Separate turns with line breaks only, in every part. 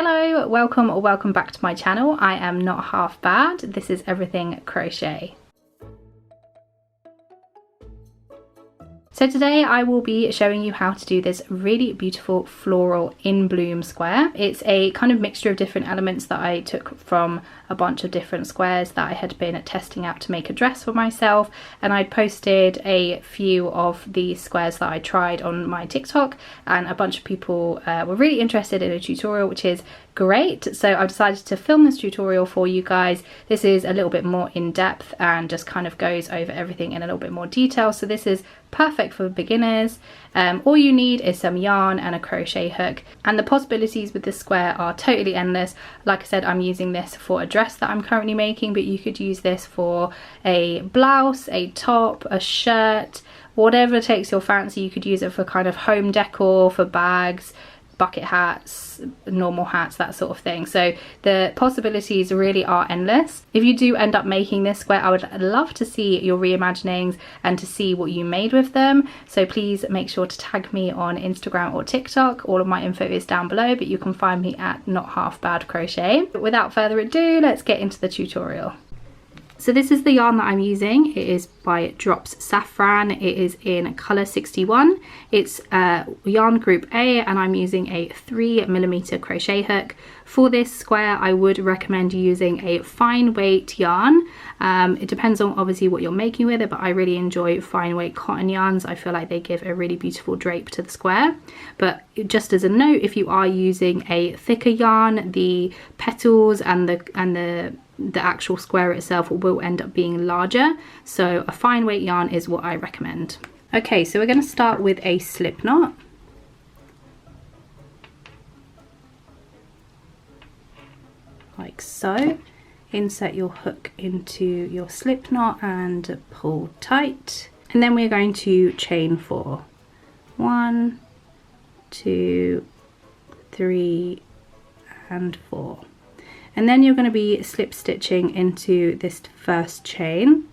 Hello, welcome or welcome back to my channel. I am not half bad. This is Everything Crochet. So today I will be showing you how to do this really beautiful floral in bloom square. It's a kind of mixture of different elements that I took from a bunch of different squares that I had been testing out to make a dress for myself, and I'd posted a few of the squares that I tried on my TikTok, and a bunch of people were really interested in a tutorial, which is great. So I decided to film this tutorial for you guys. This is a little bit more in depth and just kind of goes over everything in a little bit more detail, so this is perfect for beginners. All you need is some yarn and a crochet hook, and the possibilities with this square are totally endless. Like I said, I'm using this for a dress that I'm currently making, but you could use this for a blouse, a top, a shirt, whatever takes your fancy. You could use it for kind of home decor, for bags, bucket hats, normal hats, that sort of thing. So the possibilities really are endless. If you do end up making this square, I would love to see your reimaginings and to see what you made with them. So please make sure to tag me on Instagram or TikTok. All of my info is down below, but you can find me at Not Half Bad Crochet. But without further ado, let's get into the tutorial. So this is the yarn that I'm using. It is by Drops Saffron. It is in colour 61. It's yarn group A, and I'm using a 3mm crochet hook. For this square, I would recommend using a fine weight yarn. It depends on obviously what you're making with it, but I really enjoy fine weight cotton yarns. I feel like they give a really beautiful drape to the square. But just as a note, if you are using a thicker yarn, the petals and the actual square itself will end up being larger, so a fine weight yarn is what I recommend. Okay, so we're going to start with a slip knot. Like so. Insert your hook into your slip knot and pull tight, and then we're going to chain 4. 1, 2, 3 and 4. And then you're going to be slip stitching into this first chain.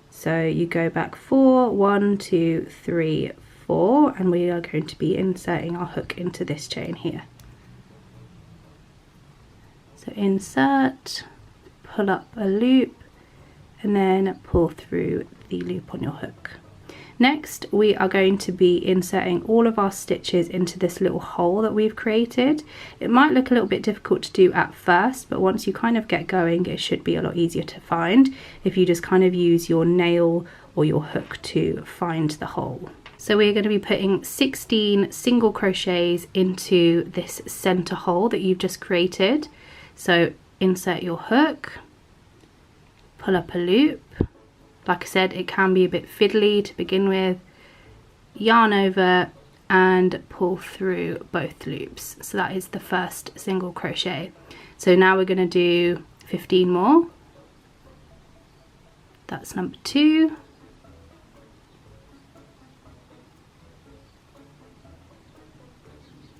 So you go back 4, 1, 2, 3, 4, and we are going to be inserting our hook into this chain here. So insert, pull up a loop, and then pull through the loop on your hook. Next, we are going to be inserting all of our stitches into this little hole that we've created. It might look a little bit difficult to do at first, but once you kind of get going, it should be a lot easier to find if you just kind of use your nail or your hook to find the hole. So we're going to be putting 16 single crochets into this center hole that you've just created. So insert your hook, pull up a loop. Like I said, it can be a bit fiddly to begin with. Yarn over and pull through both loops. So that is the first single crochet. So now we're going to do 15 more. That's number 2.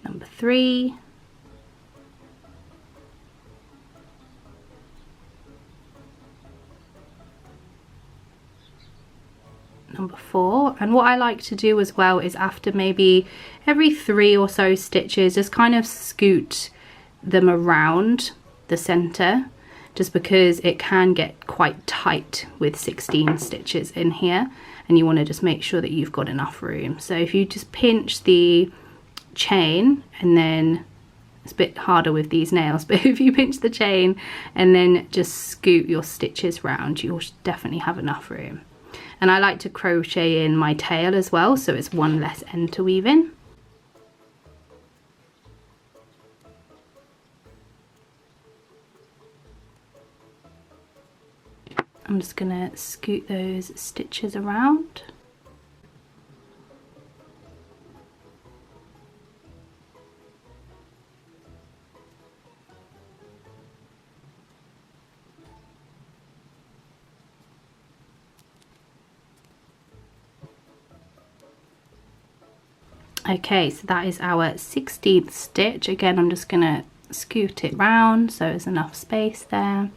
Number 3. Number 4. And what I like to do as well is after maybe every 3 or so stitches, just kind of scoot them around the center, just because it can get quite tight with 16 stitches in here, and you want to just make sure that you've got enough room. So if you just pinch the chain, and then it's a bit harder with these nails, but if you pinch the chain and then just scoot your stitches round, you'll definitely have enough room. And I like to crochet in my tail as well, so it's one less end to weave in. I'm just going to scoot those stitches around. Okay, so that is our 16th stitch. Again, I'm just going to scoot it round so there's enough space there.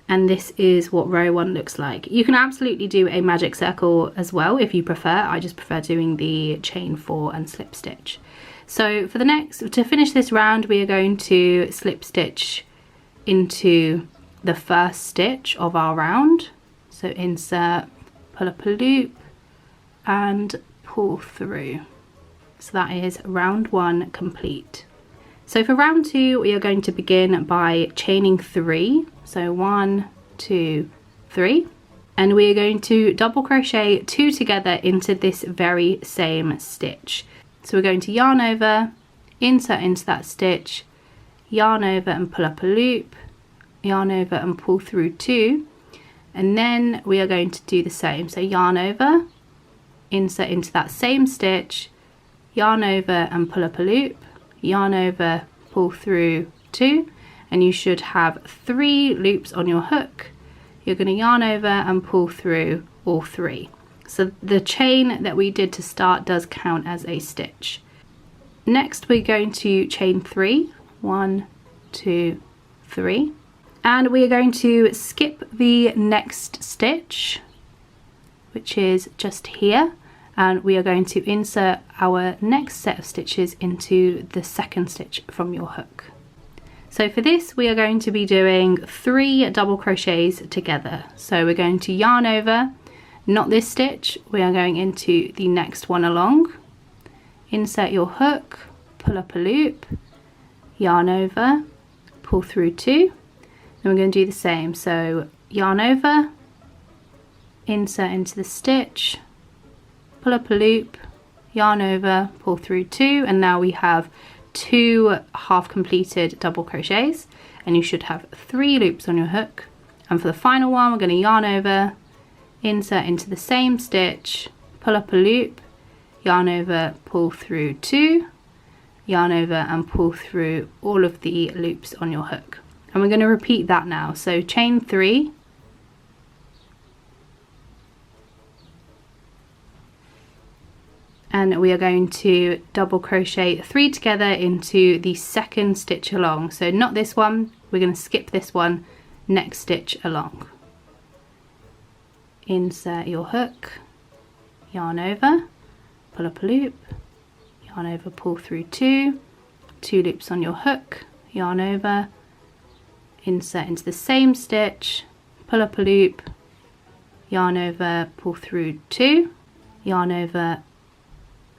And this is what row 1 looks like. You can absolutely do a magic circle as well if you prefer. I just prefer doing the chain 4 and slip stitch. So for to finish this round, we are going to slip stitch into the first stitch of our round. So insert, pull up a loop and pull through. So that is round 1 complete. So for round 2, we are going to begin by chaining 3. So 1, 2, 3. And we are going to double crochet 2 together into this very same stitch. So we're going to yarn over, insert into that stitch, yarn over and pull up a loop, yarn over and pull through 2, and then we are going to do the same. So yarn over, insert into that same stitch, yarn over and pull up a loop, yarn over, pull through 2, and you should have 3 loops on your hook. You're going to yarn over and pull through all 3. So the chain that we did to start does count as a stitch. Next we're going to chain 3, 1, 2, 3, and we are going to skip the next stitch, which is just here, and we are going to insert our next set of stitches into the second stitch from your hook. So for this we are going to be doing 3 double crochets together. So we're going to yarn over, not this stitch, we are going into the next one along, insert your hook, pull up a loop, yarn over, pull through 2, then we're going to do the same. So yarn over, insert into the stitch, pull up a loop, yarn over, pull through 2, and now we have 2 half completed double crochets, and you should have 3 loops on your hook. And for the final one we're going to yarn over, insert into the same stitch, pull up a loop, yarn over, pull through 2, yarn over and pull through all of the loops on your hook. And we're going to repeat that now. So chain 3, and we are going to double crochet 3 together into the second stitch along. So not this one, we're going to skip this one, next stitch along. Insert your hook, yarn over, pull up a loop, yarn over, pull through 2, 2 loops on your hook, yarn over, insert into the same stitch, pull up a loop, yarn over, pull through 2, yarn over,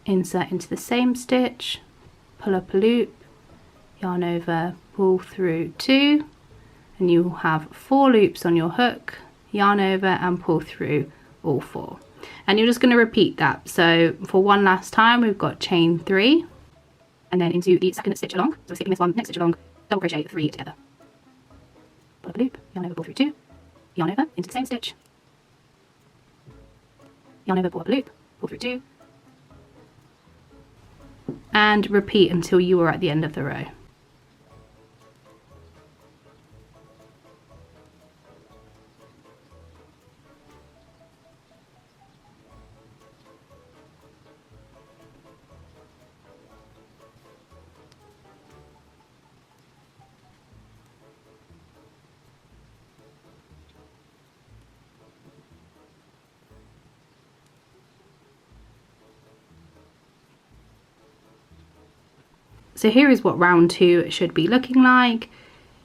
insert into the same stitch, pull up a loop, yarn over, pull through 2, and you will have 4 loops on your hook, yarn over and pull through all 4. And you're just going to repeat that. So for one last time we've got chain 3 and then into the second stitch along. So we're skipping this one, next stitch along, double crochet 3 together, pull up a loop, yarn over, pull through 2, yarn over into the same stitch, yarn over, pull up a loop, pull through 2, and repeat until you are at the end of the row. So here is what round 2 should be looking like.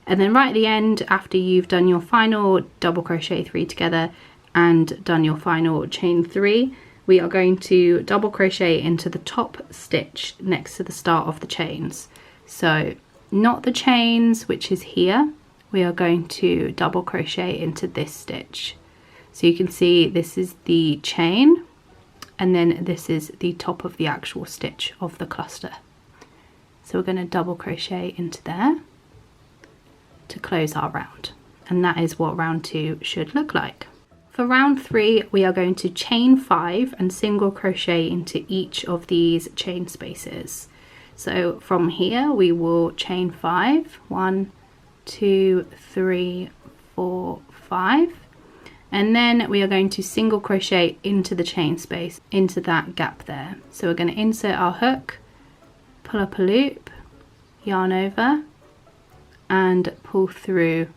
And then right at the end, after you've done your final double crochet 3 together and done your final chain 3, we are going to double crochet into the top stitch next to the start of the chains. So not the chains, which is here, we are going to double crochet into this stitch. So you can see this is the chain, and then this is the top of the actual stitch of the cluster. So we're going to double crochet into there to close our round, and that is what round 2 should look like. For round 3 we are going to chain 5 and single crochet into each of these chain spaces. So from here we will chain 5, 1, 2, 3, 4, 5, and then we are going to single crochet into the chain space, into that gap there. So we're going to insert our hook, pull up a loop, yarn over and pull through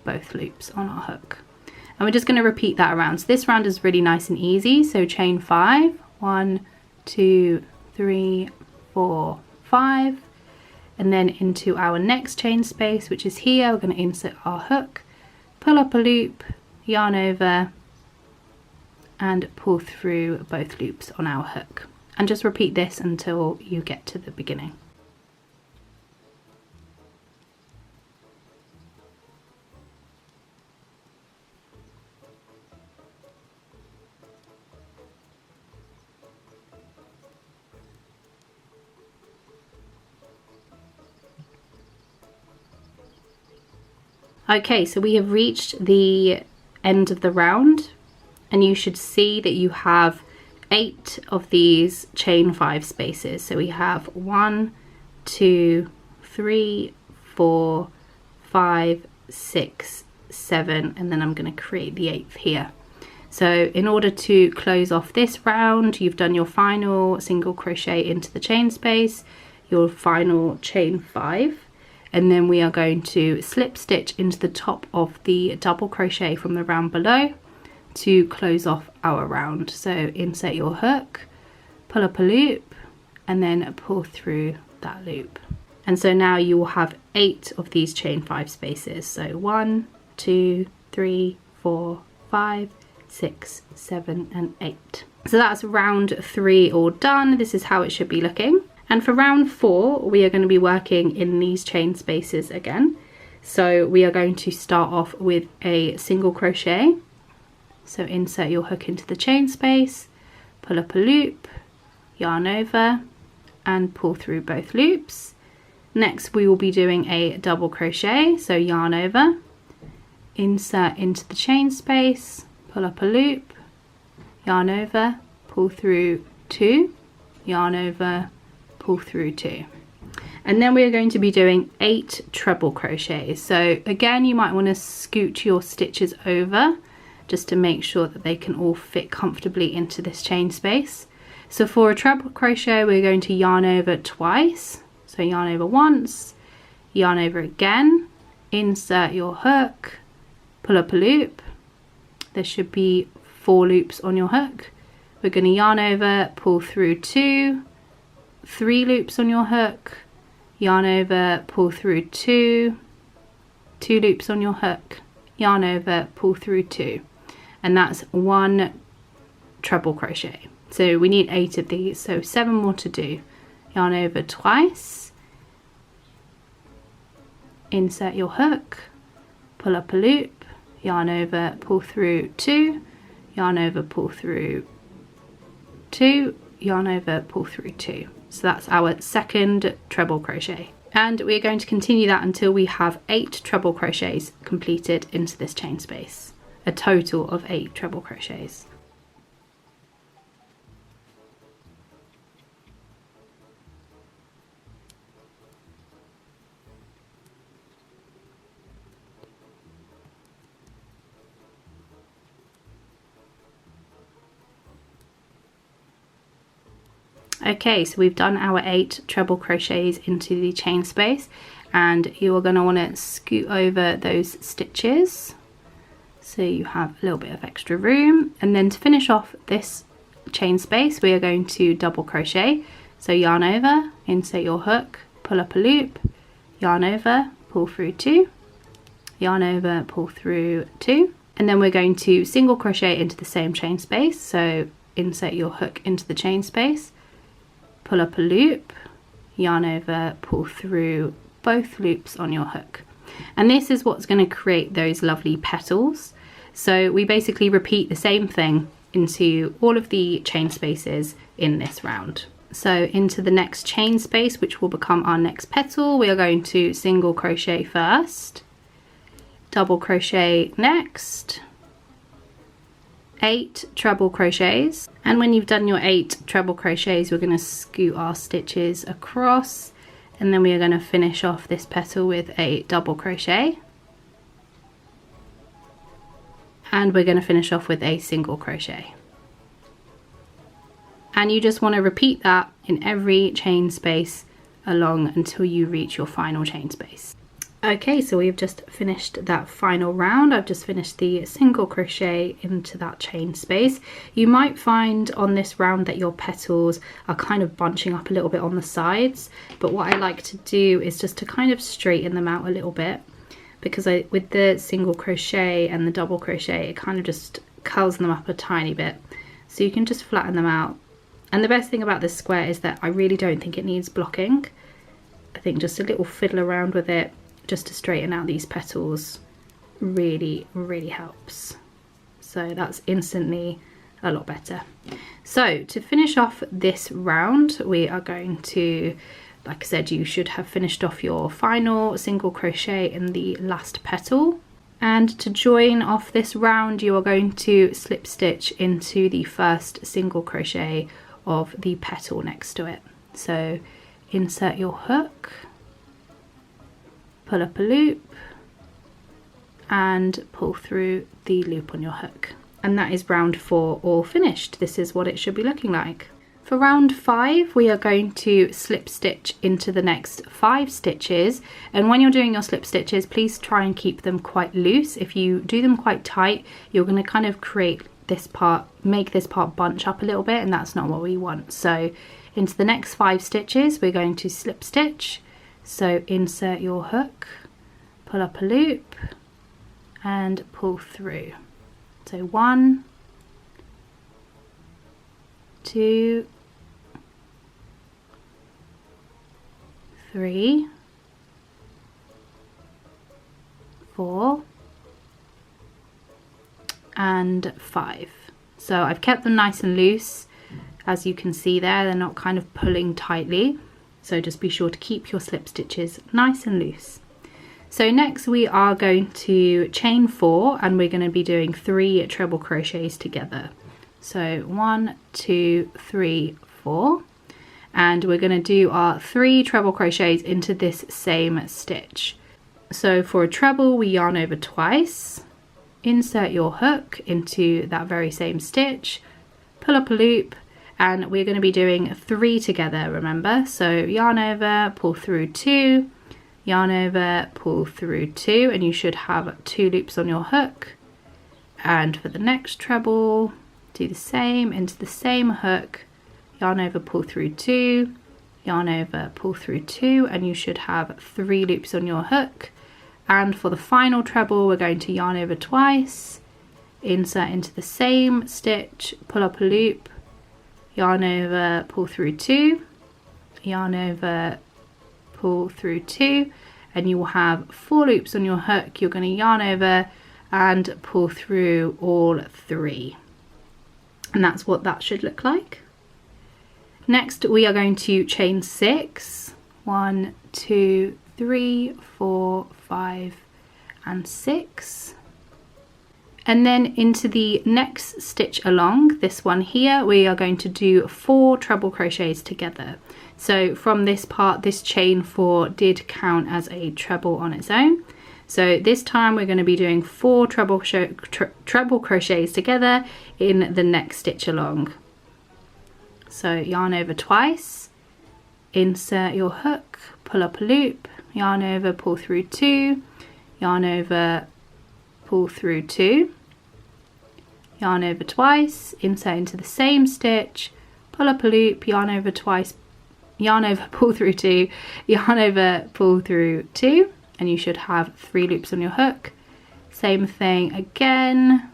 both loops on our hook. And we're just going to repeat that around. So this round is really nice and easy. So chain 5, 1, 2, 3, 4, 5, and then into our next chain space, which is here. We're going to insert our hook, pull up a loop, yarn over, and pull through both loops on our hook, and just repeat this until you get to the beginning. Okay, so we have reached the end of the round, and you should see that you have 8 of these chain 5 spaces. So we have 1, 2, 3, 4, 5, 6, 7, and then I'm going to create the 8th here. So in order to close off this round, you've done your final single crochet into the chain space, your final chain 5, and then we are going to slip stitch into the top of the double crochet from the round below to close off our round. So insert your hook, pull up a loop, and then pull through that loop. And so now you will have 8 of these chain 5 spaces. So 1, 2, 3, 4, 5, 6, 7, and 8. So that's round 3 all done. This is how it should be looking. And for round 4, we are going to be working in these chain spaces again. So we are going to start off with a single crochet. So insert your hook into the chain space, pull up a loop, yarn over, and pull through both loops. Next, we will be doing a double crochet. So yarn over, insert into the chain space, pull up a loop, yarn over, pull through 2, yarn over, pull through 2, and then we are going to be doing 8 treble crochets. So again, you might want to scoot your stitches over just to make sure that they can all fit comfortably into this chain space. So for a treble crochet, we're going to yarn over twice. So yarn over once, yarn over again, insert your hook, pull up a loop. There should be 4 loops on your hook. We're going to yarn over, pull through 2, 3 loops on your hook, yarn over, pull through 2, 2 loops on your hook, yarn over, pull through 2, and that's 1 treble crochet. So we need 8 of these, so 7 more to do. Yarn over twice, insert your hook, pull up a loop, yarn over, pull through 2, yarn over, pull through 2, yarn over, pull through 2. So that's our second treble crochet, and we're going to continue that until we have 8 treble crochets completed into this chain space, a total of 8 treble crochets. Okay, so we've done our 8 treble crochets into the chain space, and you are going to want to scoot over those stitches so you have a little bit of extra room. And then to finish off this chain space, we are going to double crochet. So yarn over, insert your hook, pull up a loop, yarn over, pull through 2, yarn over, pull through 2, and then we're going to single crochet into the same chain space. So insert your hook into the chain space, pull up a loop, yarn over, pull through both loops on your hook. And this is what's going to create those lovely petals. So we basically repeat the same thing into all of the chain spaces in this round. So into the next chain space, which will become our next petal, we are going to single crochet first, double crochet next, 8 treble crochets, and when you've done your 8 treble crochets, we're going to scoot our stitches across, and then we are going to finish off this petal with a double crochet, and we're going to finish off with a single crochet. And you just want to repeat that in every chain space along until you reach your final chain space. Okay, so we've just finished that final round. I've just finished the single crochet into that chain space. You might find on this round that your petals are kind of bunching up a little bit on the sides, but what I like to do is just to kind of straighten them out a little bit, because with the single crochet and the double crochet, it kind of just curls them up a tiny bit. So you can just flatten them out. And the best thing about this square is that I really don't think it needs blocking. I think just a little fiddle around with it just to straighten out these petals really helps. So that's instantly a lot better. So to finish off this round, we are going to, like I said, you should have finished off your final single crochet in the last petal. And to join off this round, you are going to slip stitch into the first single crochet of the petal next to it. So insert your hook, pull up a loop and pull through the loop on your hook. And that is round 4 all finished. This is what it should be looking like. For round 5, we are going to slip stitch into the next 5 stitches. And when you're doing your slip stitches, please try and keep them quite loose. If you do them quite tight, you're going to kind of create this part, make this part bunch up a little bit, and that's not what we want. So into the next 5 stitches, we're going to slip stitch. So insert your hook, pull up a loop and pull through. So 1, 2, 3, 4 and 5. So I've kept them nice and loose. As you can see there, they're not kind of pulling tightly. So just be sure to keep your slip stitches nice and loose. So next we are going to chain 4 and we're going to be doing 3 treble crochets together. So 1, 2, 3, 4. And we're going to do our 3 treble crochets into this same stitch. So for a treble, we yarn over twice, insert your hook into that very same stitch, pull up a loop, and we're going to be doing 3 together, remember? So yarn over, pull through 2, yarn over, pull through 2, and you should have 2 loops on your hook. And for the next treble, do the same into the same hook, yarn over, pull through 2, yarn over, pull through 2, and you should have 3 loops on your hook. And for the final treble, we're going to yarn over twice, insert into the same stitch, pull up a loop, yarn over, pull through 2, yarn over, pull through 2, and you will have 4 loops on your hook. You're going to yarn over and pull through all 3. And that's what that should look like. Next, we are going to chain 6. 1, 2, 3, 4, 5, and 6. And then into the next stitch along, this one here, we are going to do 4 treble crochets together. So from this part, this chain 4 did count as a treble on its own. So this time we're going to be doing 4 treble crochets together in the next stitch along. So yarn over twice, insert your hook, pull up a loop, yarn over, pull through 2, yarn over, pull through 2, yarn over twice, insert into the same stitch, pull up a loop, yarn over twice, yarn over, pull through 2, yarn over, pull through 2, and you should have 3 loops on your hook. Same thing again,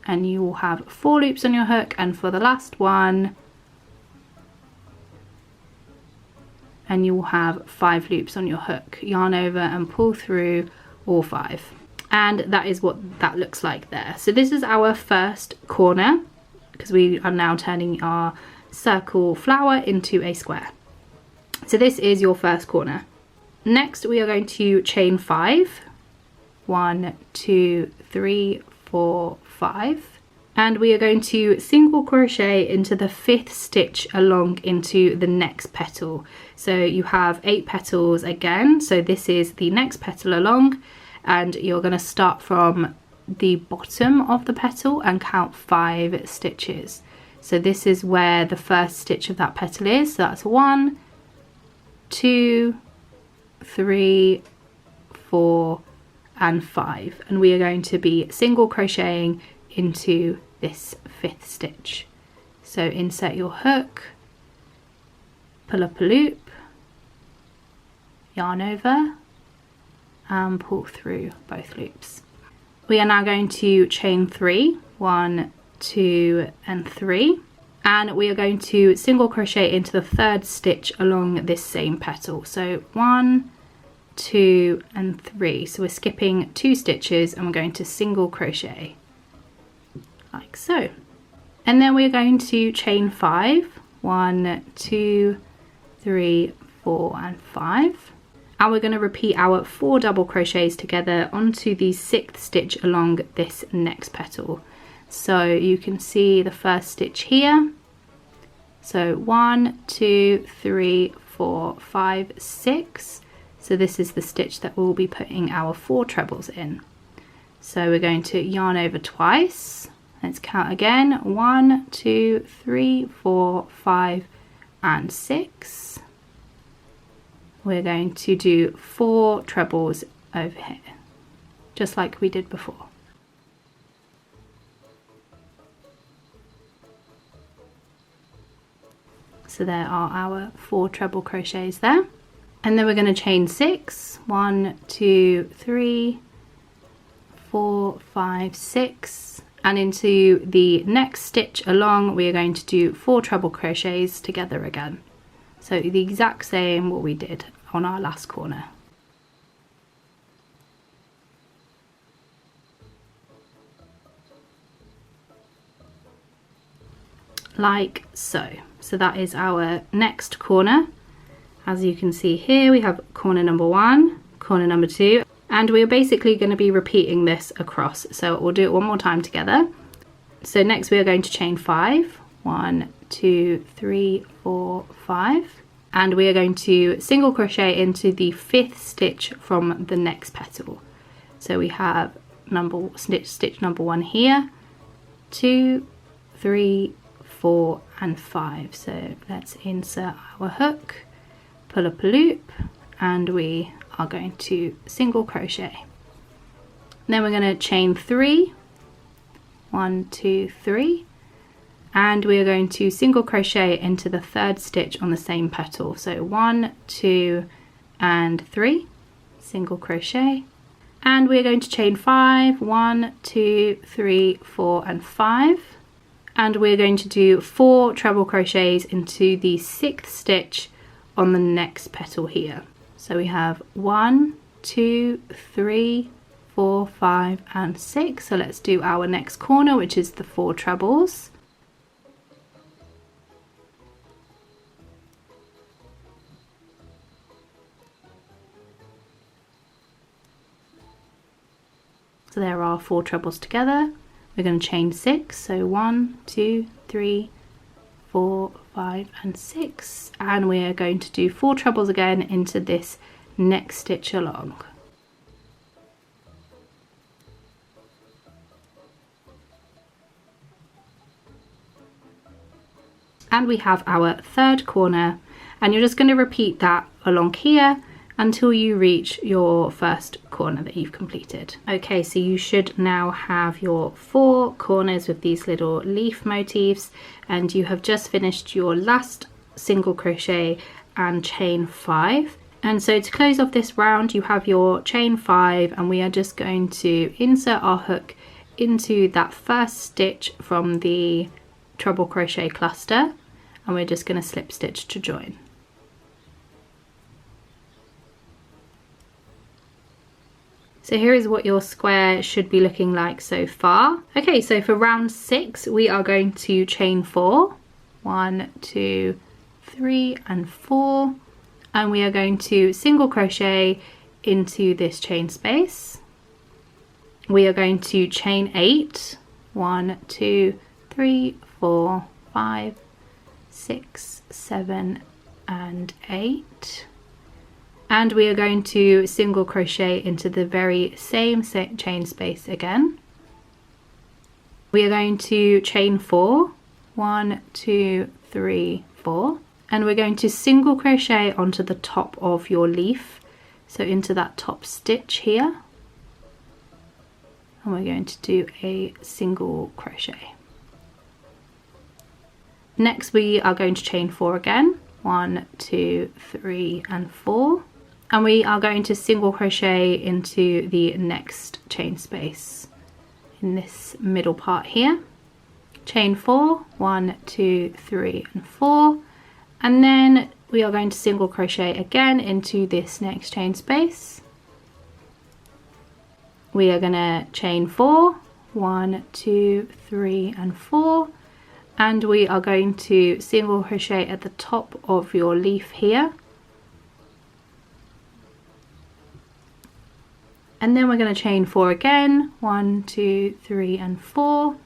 and you will have 4 loops on your hook. And for the last one, and you will have 5 loops on your hook, yarn over and pull through all 5. And that is what that looks like there. So this is our first corner, because we are now turning our circle flower into a square. So this is your first corner. Next we are going to chain 5. 1, 2, 3, 4, 5. And we are going to single crochet into the 5th stitch along into the next petal. So you have 8 petals again, so this is the next petal along, and you're going to start from the bottom of the petal and count 5 stitches. So this is where the first stitch of that petal is. So that's 1, 2, 3, 4 and 5, and we are going to be single crocheting into this 5th stitch. So insert your hook, pull up a loop, yarn over and pull through both loops. We are now going to chain 3, 1, 2 and 3, and we are going to single crochet into the 3rd stitch along this same petal. So 1, 2 and 3. So we're skipping 2 stitches and we're going to single crochet like so. And then we're going to chain 5, 1, 2, 3, 4 and 5. And we're going to repeat our 4 double crochets together onto the 6th stitch along this next petal. So you can see the 1st stitch here. So 1, 2, 3, 4, 5, 6. So this is the stitch that we'll be putting our 4 trebles in. So we're going to yarn over twice. Let's count again. 1, 2, 3, 4, 5 and 6. We're going to do 4 trebles over here, just like we did before. So there are our 4 treble crochets there. And then we're going to chain 6, 1, 2, 3, 4, 5, 6, and into the next stitch along we are going to do 4 treble crochets together again. So the exact same what we did on our last corner. Like so. So that is our next corner. As you can see here, we have corner number 1, corner number 2, and we're basically going to be repeating this across. So we'll do it one more time together. So next we are going to chain 5, 1, 2, 3, 4, 5, and we are going to single crochet into the 5th stitch from the next petal. So we have stitch number 1 here, 2, 3, 4 and 5. So let's insert our hook, pull up a loop, and we are going to single crochet. Then we're going to chain 3, 1, 2, 3, and we are going to single crochet into the 3rd stitch on the same petal. So 1, 2 and 3, single crochet, and we are going to chain 5, 1, 2, 3, 4 and 5, and we're going to do 4 treble crochets into the 6th stitch on the next petal here. So we have 1, 2, 3, 4, 5 and 6. So let's do our next corner, which is the 4 trebles. So there are 4 trebles together. We're going to chain 6. So 1, 2, 3, 4, 5 and 6, and we are going to do 4 trebles again into this next stitch along. And we have our 3rd corner, and you're just going to repeat that along here until you reach your 1st corner that you've completed. Okay, so you should now have your 4 corners with these little leaf motifs, and you have just finished your last single crochet and chain 5. And so to close off this round, you have your chain 5, and we are just going to insert our hook into that 1st stitch from the treble crochet cluster, and we're just going to slip stitch to join. So here is what your square should be looking like so far. Okay, so for round 6, we are going to chain 4, 1, 2, 3 and 4, and we are going to single crochet into this chain space. We are going to chain 8, 1, 2, 3, 4, 5, 6, 7 and 8. And we are going to single crochet into the very same chain space again. We are going to chain 4, 1, 2, 3, 4, and we're going to single crochet onto the top of your leaf so into that top stitch here, and we're going to do a single crochet. Next we are going to chain 4 again, 1, 2, 3 and 4, and we are going to single crochet into the next chain space in this middle part here. Chain 4, 1, 2, 3 and 4, and then we are going to single crochet again into this next chain space. We are going to chain 4, 1, 2, 3 and 4, and we are going to single crochet at the top of your leaf here, and then we're going to chain 4 again, 1, 2, 3 and 4,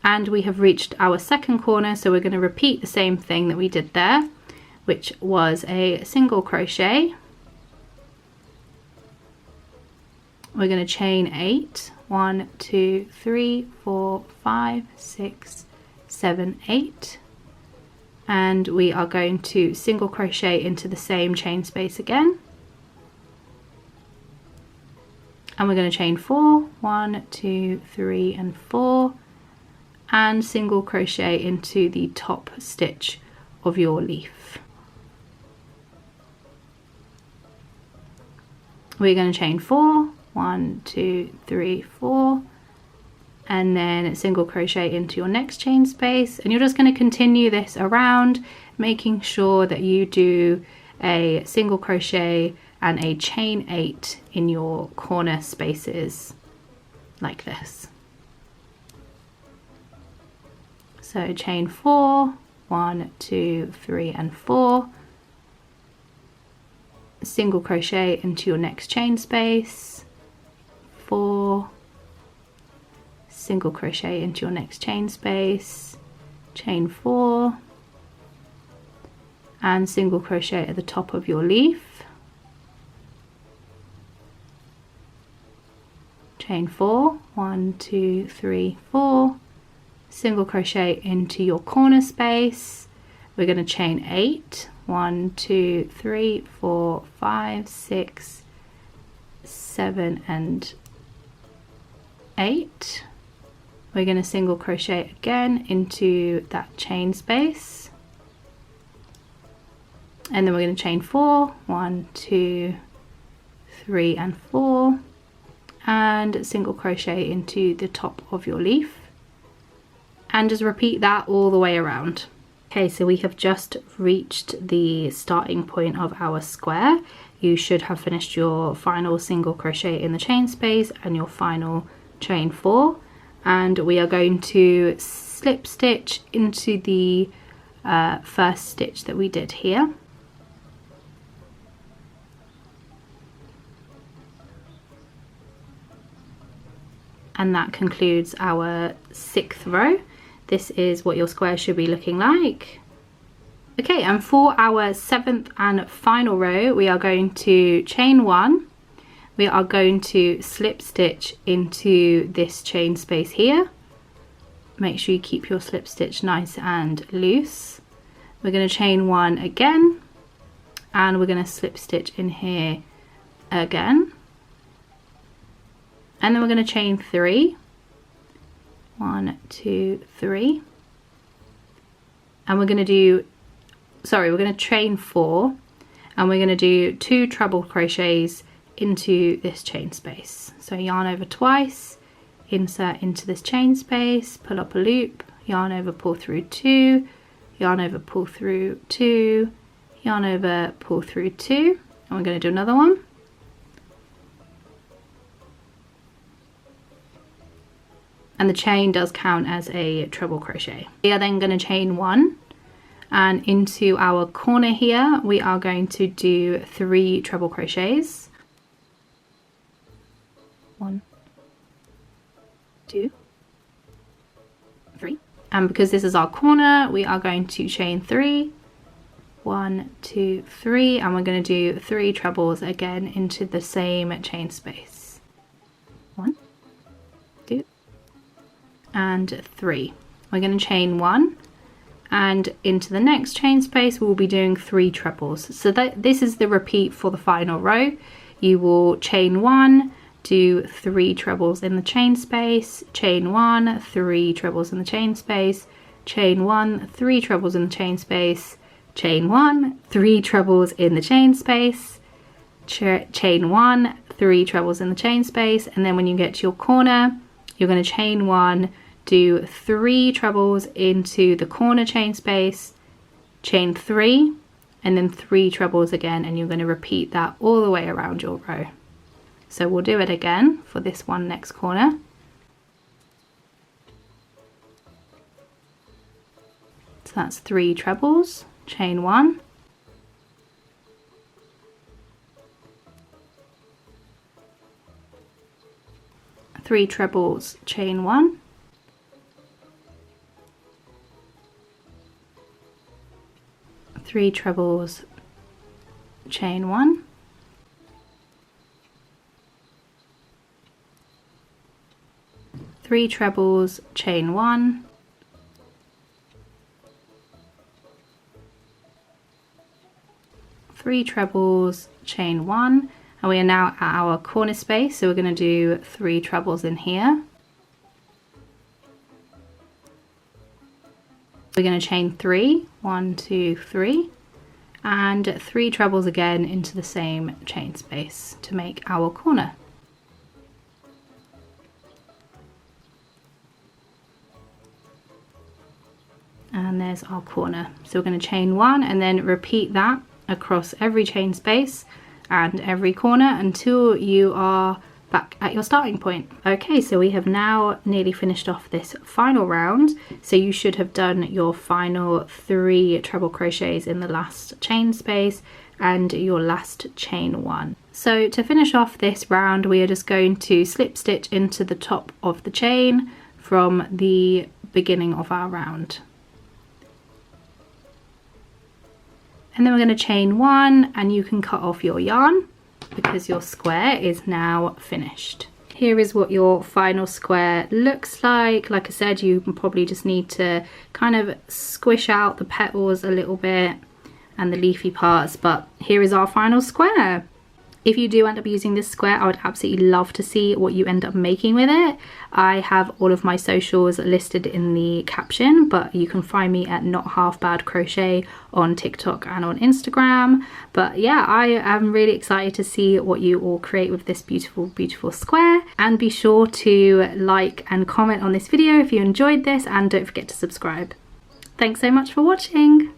and we have reached our second corner, so we're going to repeat the same thing that we did there, which was a single crochet. We're going to chain 8, 1, 2, 3, 4, 5, 6, 7, 8, and we are going to single crochet into the same chain space again, and we're going to chain 4, 1, 2, 3 and 4, and single crochet into the top stitch of your leaf. We're going to chain 4, 1, 2, 3, 4, and then single crochet into your next chain space, and you're just going to continue this around, making sure that you do a single crochet and a chain 8 in your corner spaces like this. So chain 4, 1, 2, 3 and 4, single crochet into your next chain space, 4, single crochet into your next chain space, chain 4, and single crochet at the top of your leaf, chain 4, 1, 2, 3, 4, single crochet into your corner space. We're going to chain 8, 1, 2, 3, 4, 5, 6, 7 and 8. We're going to single crochet again into that chain space, and then we're going to chain 4, 1, 2, 3 and 4, and single crochet into the top of your leaf, and just repeat that all the way around. Okay, so we have just reached the starting point of our square. You should have finished your final single crochet in the chain space and your final chain 4, and we are going to slip stitch into the first stitch that we did here. And that concludes our 6th row. This is what your square should be looking like. Okay, and for our 7th and final row, we are going to chain 1. We are going to slip stitch into this chain space here. Make sure you keep your slip stitch nice and loose. We're going to chain 1 again, and we're going to slip stitch in here again. And then we're going to chain 3. 1, 2, 3. And we're going to chain 4, and we're going to do 2 treble crochets into this chain space. So yarn over twice, insert into this chain space, pull up a loop, yarn over, pull through 2, yarn over, pull through 2, yarn over, pull through 2, and we're going to do another one. And the chain does count as a treble crochet. We are then going to chain 1, and into our corner here we are going to do 3 treble crochets. 1, 2, 3. And because this is our corner, we are going to chain 3. 1, 2, 3, and we're going to do 3 trebles again into the same chain space. 1, 2, and 3. We're going to chain 1, and into the next chain space we'll be doing 3 trebles. So this is the repeat for the final row. you will chain 1, do 3 trebles in the chain space, chain 1, 3 trebles in the chain space, chain 1, 3 trebles in the chain space, chain 1, 3 trebles in the chain space, chain 1, 3 trebles in the chain space, and then when you get to your corner, you're going to chain 1, do 3 trebles into the corner chain space, chain 3, and then 3 trebles again, and you're going to repeat that all the way around your row. So we'll do it again for this one next corner. So that's 3 trebles, chain 1, three trebles, chain 1, three trebles, chain 1, three trebles, chain 1, three trebles, chain 1, and we are now at our corner space, so we're going to do 3 trebles in here. We're going to chain 3, 1, 2, 3, and 3 trebles again into the same chain space to make our corner. And there's our corner. So we're going to chain 1 and then repeat that across every chain space and every corner until you are back at your starting point. Okay, so we have now nearly finished off this final round, so you should have done your final 3 treble crochets in the last chain space and your last chain 1. So to finish off this round, we are just going to slip stitch into the top of the chain from the beginning of our round. And then we're going to chain 1, and you can cut off your yarn because your square is now finished. Here is what your final square looks like. Like I said, you probably just need to kind of squish out the petals a little bit and the leafy parts, but here is our final square. If you do end up using this square, I would absolutely love to see what you end up making with it. I have all of my socials listed in the caption, but you can find me at Not Half Bad Crochet on TikTok and on Instagram. But yeah, I am really excited to see what you all create with this beautiful, beautiful square. And be sure to like and comment on this video if you enjoyed this, and don't forget to subscribe. Thanks so much for watching.